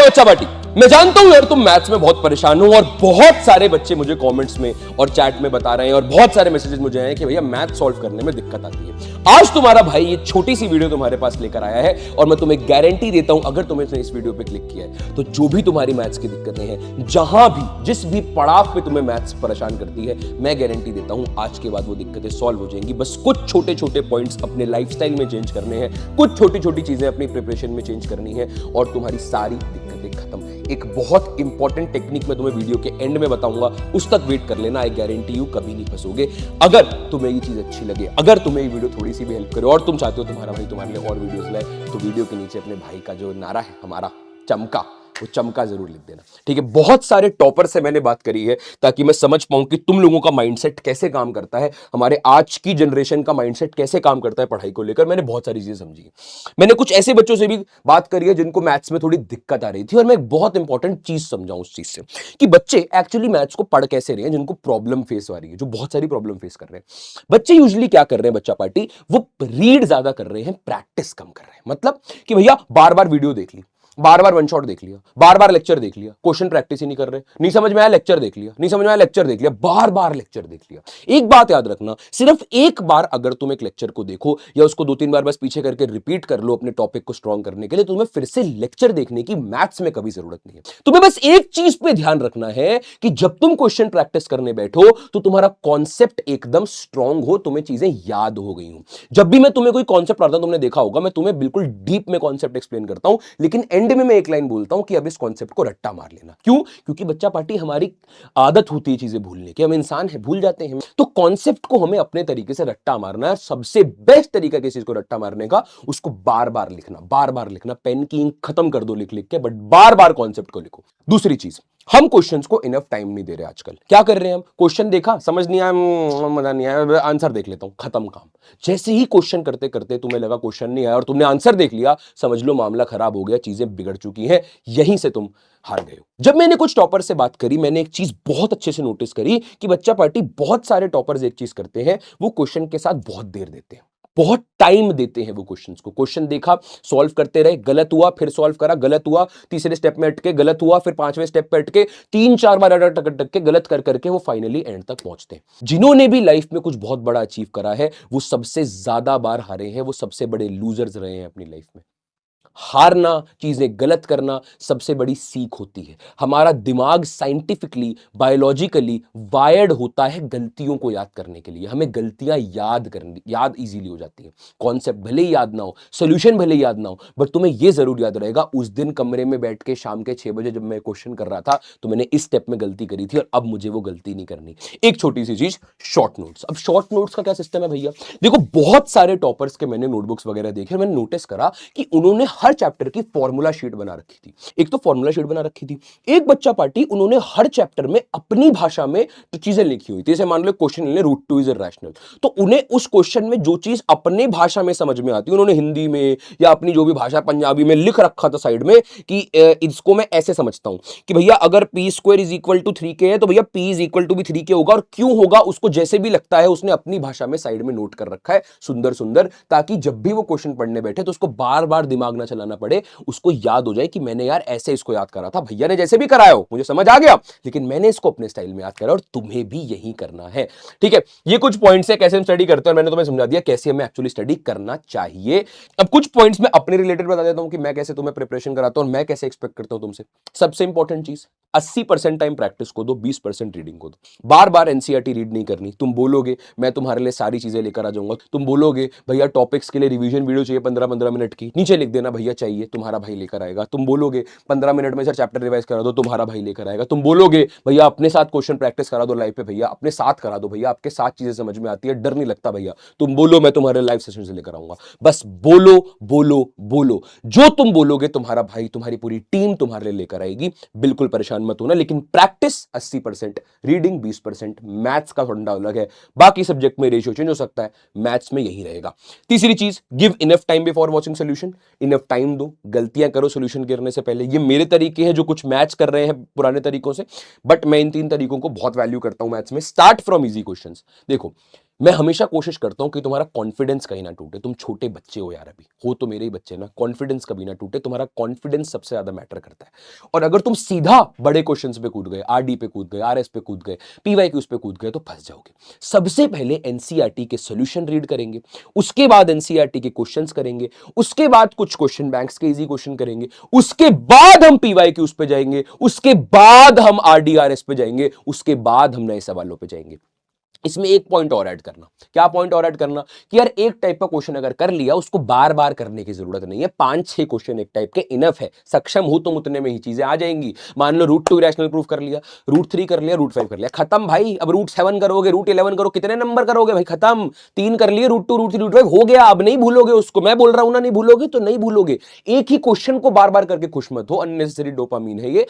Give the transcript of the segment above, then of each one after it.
बच्चा पार्टी, मैं जानता हूं यार तुम मैथ्स में बहुत परेशान हो और बहुत सारे बच्चे मुझे कमेंट्स में और चैट में बता रहे हैं और बहुत सारे मैसेजेस मुझे आए हैं कि भैया मैथ सॉल्व करने में दिक्कत आती है। आज तुम्हारा भाई ये छोटी सी वीडियो तुम्हारे पास लेकर आया है और मैं तुम्हें गारंटी देता हूं अगर तुमने इस वीडियो पे क्लिक किया है तो जो भी तुम्हारी मैथ्स की दिक्कतें हैं, जहां भी जिस भी पड़ाव पे तुम्हें मैथ्स परेशान करती है, मैं गारंटी देता हूं आज के बाद वो दिक्कतें सॉल्व हो जाएंगी। बस कुछ छोटे छोटे पॉइंट्स अपने लाइफस्टाइल में चेंज करने हैं, कुछ छोटी छोटी चीजें अपनी प्रिपरेशन में चेंज करनी है और तुम्हारी सारी दिक्कतें खत्म। एक बहुत इंपॉर्टेंट टेक्निक मैं तुम्हें वीडियो के एंड में बताऊंगा, उस तक वेट कर लेना। आई गारंटी यू कभी नहीं फंसोगे। अगर तुम्हें ये चीज अच्छी लगे, अगर तुम्हें ये वीडियो थोड़ी सी भी हेल्प करे और तुम चाहते हो तुम्हारा भाई तुम्हारे लिए और वीडियोस लाए, तो वीडियो के नीचे अपने भाई का जो नारा है हमारा चमका, वो चमका जरूर लिख देना, ठीक है। बहुत सारे टॉपर से मैंने बात करी है ताकि मैं समझ पाऊं कि तुम लोगों का माइंडसेट कैसे काम करता है, हमारे आज की जनरेशन का माइंडसेट कैसे काम करता है पढ़ाई को लेकर। मैंने बहुत सारी चीजें समझी। मैंने कुछ ऐसे बच्चों से भी बात करी है जिनको मैथ्स में थोड़ी दिक्कत आ रही थी और मैं एक बहुत इंपॉर्टेंट चीज समझाऊं उस चीज से कि बच्चे एक्चुअली मैथ्स को पढ़ कैसे रहे हैं, जिनको प्रॉब्लम फेस हो रही है, जो बहुत सारी प्रॉब्लम फेस कर रहे हैं। बच्चे यूजली क्या कर रहे हैं बच्चा पार्टी, वो रीड ज्यादा कर रहे हैं, प्रैक्टिस कम कर रहे हैं। मतलब कि भैया बार बार वीडियो देख ली, बार बार वन शॉट देख लिया, बार बार लेक्चर देख लिया, क्वेश्चन प्रैक्टिस ही नहीं कर रहे। नहीं समझ में आया लेक्चर देख लिया, नहीं समझ में आया लेक्चर देख लिया, बार बार लेक्चर देख लिया। एक बात याद रखना, सिर्फ एक बार अगर तुम एक लेक्चर को देखो या उसको 2-3 बार बस पीछे करके रिपीट कर लो अपने टॉपिक को स्ट्रॉन्ग करने के लिए, तुम्हें फिर से लेक्चर देखने की मैथ्स में कभी जरूरत नहीं है। तुम्हें बस एक चीज पे ध्यान रखना है कि जब तुम क्वेश्चन प्रैक्टिस करने बैठो तो तुम्हारा कॉन्सेप्ट एकदम स्ट्रॉन्ग हो, तुम्हें चीजें याद हो गई हो। जब भी मैं तुम्हें कोई कॉन्सेप्ट पढ़ाता हूं, तुमने देखा होगा मैं तुम्हें बिल्कुल डीप में कॉन्सेप्ट एक्सप्लेन करता हूं, लेकिन एंड में मैं एक लाइन बोलता हूं कि अब इस कॉन्सेप्ट को रट्टा मार लेना। क्यों? क्योंकि बच्चा पार्टी हमारी आदत होती है चीजें भूलने की, हम इंसान है, भूल जाते हैं। तो कॉन्सेप्ट को हमें अपने तरीके से रट्टा मारना है। सबसे बेस्ट तरीका किसी चीज को रट्टा मारने का, उसको बार बार लिखना, बार बार लिखना। पेन की इंक खत्म कर दो लिख लिख के, बट बार बार कॉन्सेप्ट को लिखो। दूसरी चीज, हम क्वेश्चंस को इनफ टाइम नहीं दे रहे आजकल। क्या कर रहे हैं हम, क्वेश्चन देखा, समझ नहीं आया, मजा नहीं आया, आंसर देख लेता हूं, खत्म काम। जैसे ही क्वेश्चन करते करते तुम्हें लगा क्वेश्चन नहीं आया और तुमने आंसर देख लिया, समझ लो मामला खराब हो गया, चीजें बिगड़ चुकी हैं, यहीं से तुम हार गए हो। जब मैंने कुछ टॉपर से बात करी, मैंने एक चीज बहुत अच्छे से नोटिस करी कि बच्चा पार्टी बहुत सारे टॉपर्स एक चीज करते हैं, वो क्वेश्चन के साथ बहुत देर देते हैं, बहुत टाइम देते हैं वो क्वेश्चंस को। क्वेश्चन देखा, सॉल्व करते रहे, गलत हुआ, फिर सॉल्व करा, गलत हुआ, तीसरे स्टेप में अटके, गलत हुआ, फिर पांचवें स्टेप पे अटके, 3-4 बार अटक अटक के गलत कर करके वो फाइनली एंड तक पहुंचते हैं। जिन्होंने भी लाइफ में कुछ बहुत बड़ा अचीव करा है, वो सबसे ज्यादा बार हारे हैं, वो सबसे बड़े लूजर्स रहे हैं अपनी लाइफ में। हारना, चीजें गलत करना सबसे बड़ी सीख होती है। हमारा दिमाग साइंटिफिकली, बायोलॉजिकली वायर्ड होता है गलतियों को याद करने के लिए। हमें गलतियां याद इजीली हो जाती हैं। कॉन्सेप्ट भले ही याद ना हो, सोल्यूशन भले ही याद ना हो, बट तुम्हें यह जरूर याद रहेगा उस दिन कमरे में बैठ के शाम के 6 बजे जब मैं क्वेश्चन कर रहा था तो मैंने इस स्टेप में गलती करी थी और अब मुझे वो गलती नहीं करनी। एक छोटी सी चीज, शॉर्ट नोट्स। अब शॉर्ट नोट्स का क्या सिस्टम है भैया, देखो बहुत सारे टॉपर्स के मैंने नोटबुक्स वगैरह देखे, मैंने नोटिस करा कि उन्होंने हर चैप्टर की फॉर्मूला शीट बना रखी थी। एक तो फॉर्मूला शीट बना रखी थी, एक बच्चा पार्टी उन्होंने हर चैप्टर में अपनी भाषा में तो चीजें लिखी हुई थी। जैसे मान लो क्वेश्चन ले, रूट 2 इज इरैशनल, तो उन्हें उस क्वेश्चन में जो चीज अपने भाषा में समझ में आती, उन्होंने हिंदी में या अपनी जो भी भाषा पंजाबी में लिख रखा था साइड में कि इसको मैं ऐसे समझता हूं कि भैया अगर p² is equal to 3k है तो भैया p इज इक्वल टू भी 3k होगा, और क्यों होगा उसको जैसे भी लगता है उसने अपनी भाषा में साइड में नोट कर रखा है, सुंदर सुंदर, ताकि जब भी वो क्वेश्चन पढ़ने बैठे तो उसको बार बार दिमाग ना चलाना पड़े, उसको याद हो जाए कि मैंने यार ऐसे इसको याद करा था, भैया ने जैसे भी कराया हो मुझे समझ आ गया, लेकिन मैंने इसको अपने स्टाइल में याद करा और तुम्हें भी यही करना है, ठीक है। ये कुछ पॉइंट्स है कैसे हम स्टडी करते हैं और मैंने तुम्हें समझा दिया कैसे हमें एक्चुअली स्टडी करना चाहिए। अब कुछ पॉइंट्स मैं अपने रिलेटेड बता देता हूं कि मैं कैसे तुम्हें प्रिपरेशन कराता हूं और मैं कैसे एक्सपेक्ट करता हूं तुमसे। सबसे इंपॉर्टेंट चीज, 80% टाइम प्रैक्टिस को दो, 20% रीडिंग को दो। बार बार एनसीईआरटी रीड नहीं करनी। तुम बोलोगे मैं तुम्हारे लिए सारी चीजें लेकर आ जाऊंगा, तुम बोलोगे भैया टॉपिक्स के लिए रिवीजन वीडियो चाहिए 15-15 मिनट की, नीचे लिख देना भैया चाहिए, तुम्हारा भाई लेकर आएगा। तुम बोलोगे 15 मिनट में सर चैप्टर रिवाइज करा दो, तुम्हारा भाई लेकर आएगा। तुम बोलोगे भैया अपने साथ क्वेश्चन प्रैक्टिस करा दो लाइव पे, भैया अपने साथ करा दो, भैया आपके साथ चीजें समझ में आती है, डर नहीं लगता भैया, तुम बोलो मैं तुम्हारे लाइव सेशन से लेकर आऊंगा। बस बोलो बोलो बोलो, जो तुम बोलोगे तुम्हारा भाई, तुम्हारी पूरी टीम तुम्हारे लिए लेकर आएगी, बिल्कुल परेशान मत होना। लेकिन प्रैक्टिस 80%, रीडिंग 20%, मैथ्स का फंडा अलग है, बाकी सब्जेक्ट में रेशियो चेंज हो सकता है, मैथ्स में यही रहेगा। तीसरी चीज, give enough time before watching solution. Enough time दो, गलतियां करो सोल्यूशन करने से पहले। ये मेरे तरीके हैं जो कुछ मैच कर रहे हैं पुराने तरीकों से, बट मैं इन 3 तरीकों को बहुत वैल्यू करता हूं मैथ्स में। Start from easy questions. देखो मैं हमेशा कोशिश करता हूं कि तुम्हारा कॉन्फिडेंस कहीं ना टूटे। तुम छोटे बच्चे हो यार, अभी हो तो मेरे ही बच्चे ना, कॉन्फिडेंस कभी ना टूटे। तुम्हारा कॉन्फिडेंस सबसे ज्यादा मैटर करता है। और अगर तुम सीधा बड़े क्वेश्चंस पे कूद गए, आरडी पे कूद गए, आरएस पे कूद गए, पीवाईक्यूज पे कूद गए, तो फंस जाओगे। सबसे पहले एनसीईआरटी के सॉल्यूशन रीड करेंगे, उसके बाद एनसीईआरटी के क्वेश्चंस करेंगे, उसके बाद कुछ क्वेश्चन बैंक्स के इजी क्वेश्चन करेंगे, उसके बाद हम पीवाईक्यूज पे जाएंगे, उसके बाद हम आरडीआरएस पे जाएंगे, उसके बाद हम नए सवालों पे जाएंगे। इसमें एक पॉइंट और ऐड करना। क्या पॉइंट और ऐड करना? कि यार एक टाइप का क्वेश्चन अगर कर लिया, उसको बार बार करने की जरूरत नहीं है। 5-6 क्वेश्चन एक टाइप के इनफ है। सक्षम हो तुम उतने में ही चीजें आ जाएंगी। मान लो रूट 2 रैशनल प्रूफ कर लिया, रूट 3 कर लिया, रूट 5 कर लिया, खत्म भाई। अब रूट 7 करोगे, रूट 11 करो, कितने नंबर करोगे भाई? खत्म। 3 कर लिए, रूट 2, रूट 3, रूट 5 हो गया। अब नहीं भूलोगे उसको। मैं बोल रहा हूं ना, नहीं भूलोगे तो नहीं भूलोगे। एक ही क्वेश्चन को बार बार करके खुश मत हो, अननेसेसरी डोपामीन है ये।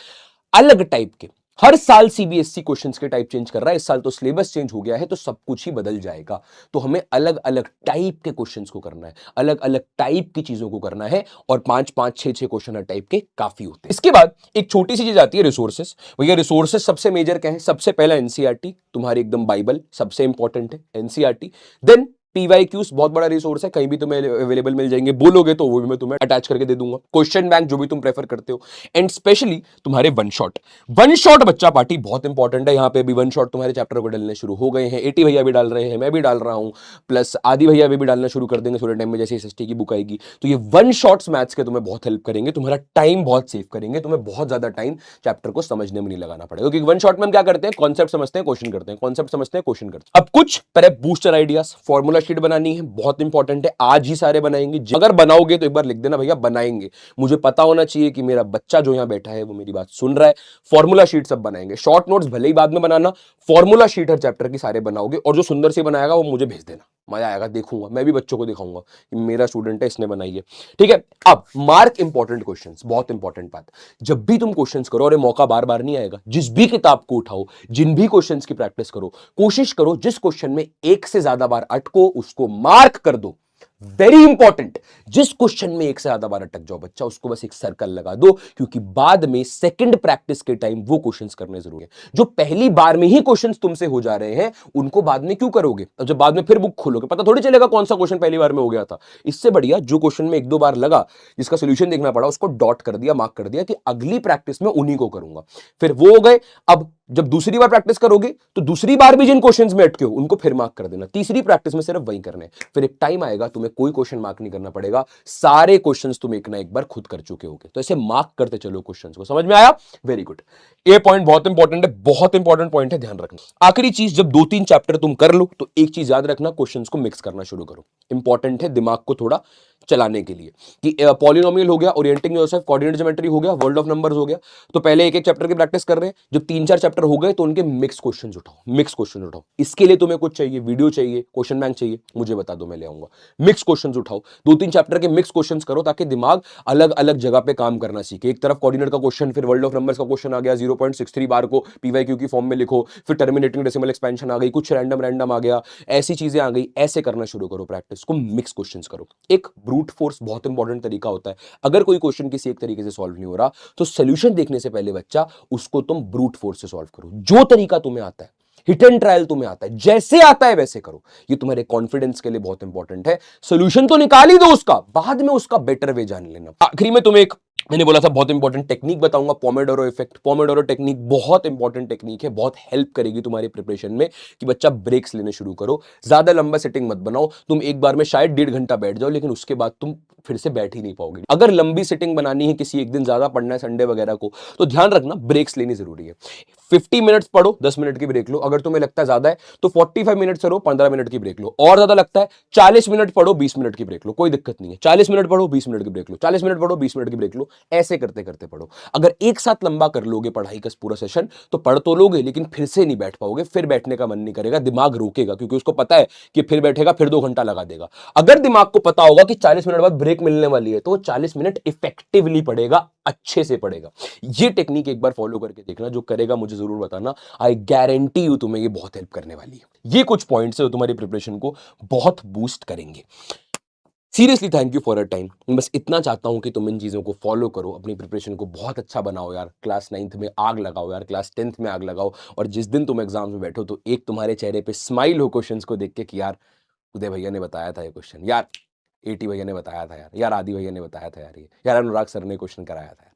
अलग टाइप के हर साल सीबीएसई क्वेश्चंस के टाइप चेंज कर रहा है। इस साल तो सिलेबस चेंज हो गया है, तो सब कुछ ही बदल जाएगा। तो हमें अलग अलग टाइप के क्वेश्चंस को करना है, अलग अलग टाइप की चीजों को करना है। और 5-5, 6-6 क्वेश्चन हर टाइप के काफी होते हैं। इसके बाद एक छोटी सी चीज आती है, रिसोर्सेस। भैया रिसोर्सेस सबसे मेजर क्या है? सबसे पहला एनसीईआरटी, तुम्हारी एकदम बाइबल, सबसे इंपॉर्टेंट है एनसीईआरटी। देन पीवाईक्यूज बहुत बड़ा रिसोर्स है, कहीं भी तुम्हें अवेलेबल मिल जाएंगे। बोलोगे तो वो भी मैं तुम्हें अटैच करके दे दूंगा। क्वेश्चन बैंक जो भी तुम प्रेफर करते हो, एंड स्पेशली तुम्हारे वन शॉट। वन शॉट बच्चा पार्टी बहुत इंपॉर्टेंट है। यहाँ पे भी वन शॉट तुम्हारे चैप्टर को डालने शुरू हो गए हैं। 80 भैया भी डाल रहे हैं, मैं भी डाल रहा हूं, प्लस आदि भैया भी डालना शुरू कर देंगे थोड़े टाइम में, जैसे एसएसटी की बुक आएगी। तो ये वन शॉट्स मैथ्स के तुम्हें बहुत हेल्प करेंगे, तुम्हारा टाइम बहुत सेव करेंगे, तुम्हें बहुत ज्यादा टाइम चैप्टर को समझने में नहीं लगाना पड़ेगा। क्योंकि वन शॉट में हम क्या करते हैं? कॉन्सेप्ट समझते हैं, क्वेश्चन करते हैं, कॉन्सेप्ट समझते हैं, क्वेश्चन करते हैं। अब कुछ prep booster ideas, formula sheet बनानी है, बहुत इंपॉर्टेंट है। आज ही सारे बनाएंगे। अगर बनाओगे तो एक बार लिख देना भैया बनाएंगे। मुझे पता होना चाहिए कि मेरा बच्चा जो यहां बैठा है वो मेरी बात सुन रहा है। फॉर्मूला शीट सब बनाएंगे। शॉर्ट नोट्स भले ही बाद में बनाना, फॉर्मूला शीट हर चैप्टर की सारे बनाओगे। और जो सुंदर से बनाएगा वो मुझे भेज देना, मजा आएगा, देखूंगा। मैं भी बच्चों को दिखाऊंगा कि मेरा स्टूडेंट है, इसने बनाई है। ठीक है। अब मार्क इंपॉर्टेंट क्वेश्चंस, बहुत इंपॉर्टेंट बात। जब भी तुम क्वेश्चंस करो, और ये मौका बार बार नहीं आएगा, जिस भी किताब को उठाओ, जिन भी क्वेश्चंस की प्रैक्टिस करो, कोशिश करो जिस क्वेश्चन में एक से ज्यादा बार अटको उसको मार्क कर दो। Very important. जिस क्वेश्चन में एक से ज्यादा बार अटक जाओ बच्चा, उसको बस एक सर्कल लगा दो, क्योंकि बाद में सेकंड प्रैक्टिस के टाइम वो क्वेश्चंस करने जरूरी है। जो पहली बार में ही क्वेश्चंस तुमसे हो जा रहे हैं, उनको बाद में क्यों करोगे? और जब बाद में फिर बुक खोलोगे, पता थोड़ी चलेगा कौन सा क्वेश्चन पहली बार में हो गया था। इससे बढ़िया जो क्वेश्चन में 1-2 बार लगा, जिसका सोल्यूशन देखना पड़ा, उसको डॉट कर दिया, मार्क कर दिया कि अगली प्रैक्टिस में उन्हीं को करूंगा। फिर वो हो गए। अब जब दूसरी बार प्रैक्टिस करोगे तो दूसरी बार भी जिन क्वेश्चंस में अटके हो उनको फिर मार्क कर देना। तीसरी प्रैक्टिस में सिर्फ वही करने। फिर एक टाइम आएगा तुम्हें कोई क्वेश्चन मार्क नहीं करना पड़ेगा, सारे क्वेश्चंस तुम एक ना एक बार खुद कर चुके होगे। तो ऐसे मार्क करते चलो क्वेश्चंस को। समझ में आया? Very good. ये पॉइंट बहुत इंपॉर्टेंट है, बहुत इंपॉर्टेंट पॉइंट है, ध्यान रखना। आखिरी चीज, जब 2-3 चैप्टर तुम कर लो तो एक चीज याद रखना, क्वेश्चंस को मिक्स करना शुरू करो। इंपॉर्टेंट है दिमाग को थोड़ा चलाने के लिए। कि पॉलिनोमियल हो गया, ओरिएंटिंग योरसेल्फ, कोऑर्डिनेट ज्योमेट्री हो गया, वर्ल्ड ऑफ नंबर्स हो गया। तो पहले एक एक चैप्टर की प्रैक्टिस कर रहे हैं। जब 3-4 चैप्टर हो गए तो उनके मिक्स क्वेश्चंस उठाओ, मिक्स क्वेश्चन उठाओ। इसके लिए तुम्हें कुछ चाहिए, वीडियो चाहिए, क्वेश्चन बैंक चाहिए, मुझे बता दो, मैं ले आऊंगा। मिक्स क्वेश्चंस उठाओ, 2-3 चैप्टर के मिक्स क्वेश्चंस करो, ताकि दिमाग अलग अलग जगह पे काम करना सीखे। एक तरफ कोऑर्डिनेट का क्वेश्चन, फिर वर्ल्ड ऑफ नंबर्स का क्वेश्चन आ गया, 0.63 बार को पीवाईक्यू की फॉर्म में लिखो, फिर टर्मिनेटिंग डेसिमल एक्सपेंशन आ गई, कुछ रैंडम आ गया, ऐसी चीजें आ गई। ऐसे करना शुरू करो, प्रैक्टिस को मिक्स क्वेश्चंस करो। एक ब्रूट फोर्स बहुत इंपॉर्टेंट तरीका होता है। अगर कोई क्वेश्चन किसी एक तरीके से सॉल्व नहीं हो रहा, तो सोल्यूशन देखने से पहले बच्चा उसको तुम ब्रूट फोर्स से सॉल्व करो। जो तरीका तुम्हें आता है, हिट एंड ट्रायल तुम्हें आता है, जैसे आता है वैसे करो। ये तुम्हारे कॉन्फिडेंस के लिए बहुत इंपॉर्टेंट है। सोल्यूशन तो निकाल ही दो उसका, बाद में उसका बेटर वे जान लेना। आखिरी में तुम्हें एक, मैंने बोला था बहुत इंपॉर्टेंट टेक्निक बताऊंगा, पोमोडोरो इफेक्ट। पोमोडोरो टेक्निक बहुत इंपॉर्टेंट टेक्निक है, बहुत हेल्प करेगी तुम्हारी प्रिपरेशन में, कि बच्चा ब्रेक्स लेने शुरू करो। ज्यादा लंबा सेटिंग मत बनाओ। तुम एक बार में शायद 1.5 घंटा बैठ जाओ, लेकिन उसके बाद तुम फिर से बैठ ही नहीं पाओगे। अगर लंबी सिटिंग बनानी है, किसी एक दिन ज्यादा पढ़ना है, संडे वगैरह को, तो ध्यान रखना ब्रेक्स लेनी जरूरी है। 50 मिनट्स पढ़ो, 10 मिनट की ब्रेक लो। अगर तुम्हें लगता है ज्यादा है तो 45 मिनट करो, 15 मिनट की ब्रेक लो। और ज्यादा लगता है 40 मिनट पढ़ो, 20 मिनट की ब्रेक लो, कोई दिक्कत नहीं है। 40 मिनट पढ़ो, 20 मिनट की ब्रेक लो, 40 मिनट पढ़ो, 20 मिनट की ब्रेक लो। ऐसे करते करते पढ़ो। अगर एक साथ लंबा कर लोगे पढ़ाई का पूरा सेशन, तो पढ़ तो लोगे, लेकिन फिर से नहीं बैठ पाओगे, फिर बैठने का मन नहीं करेगा, दिमाग रोकेगा, क्योंकि उसको पता है कि फिर बैठेगा, फिर 2 घंटा लगा देगा। अगर दिमाग को पता होगा कि 40 मिनट बाद ब्रेक मिलने वाली है, तो वो 40 मिनट इफेक्टिवली पढ़ेगा, अच्छे से पढ़ेगा। ये टेक्निक एक बार फॉलो करके देखना, जो करेगा मुझे जरूर बताना। आई गारंटी यू तुम्हें ये बहुत हेल्प करने वाली है। ये कुछ पॉइंट्स है जो तुम्हारी प्रिपरेशन को बहुत बूस्ट करेंगे। Seriously thank you for your time. मैं बस इतना चाहता हूँ कि तुम इन चीज़ों को फॉलो करो, अपनी प्रिपरेशन को बहुत अच्छा बनाओ यार। क्लास 9th में आग लगाओ यार, क्लास 10th में आग लगाओ, और जिस दिन तुम एग्ज़ाम्स में बैठो तो एक तुम्हारे चेहरे पे स्माइल हो क्वेश्चंस को देख के कि यार उदय भैया ने बताया था ये क्वेश्चन, यार एटी भैया ने बताया था यार, यार आदि भैया ने बताया था यार ये, यार अनुराग सर ने क्वेश्चन कराया था यार।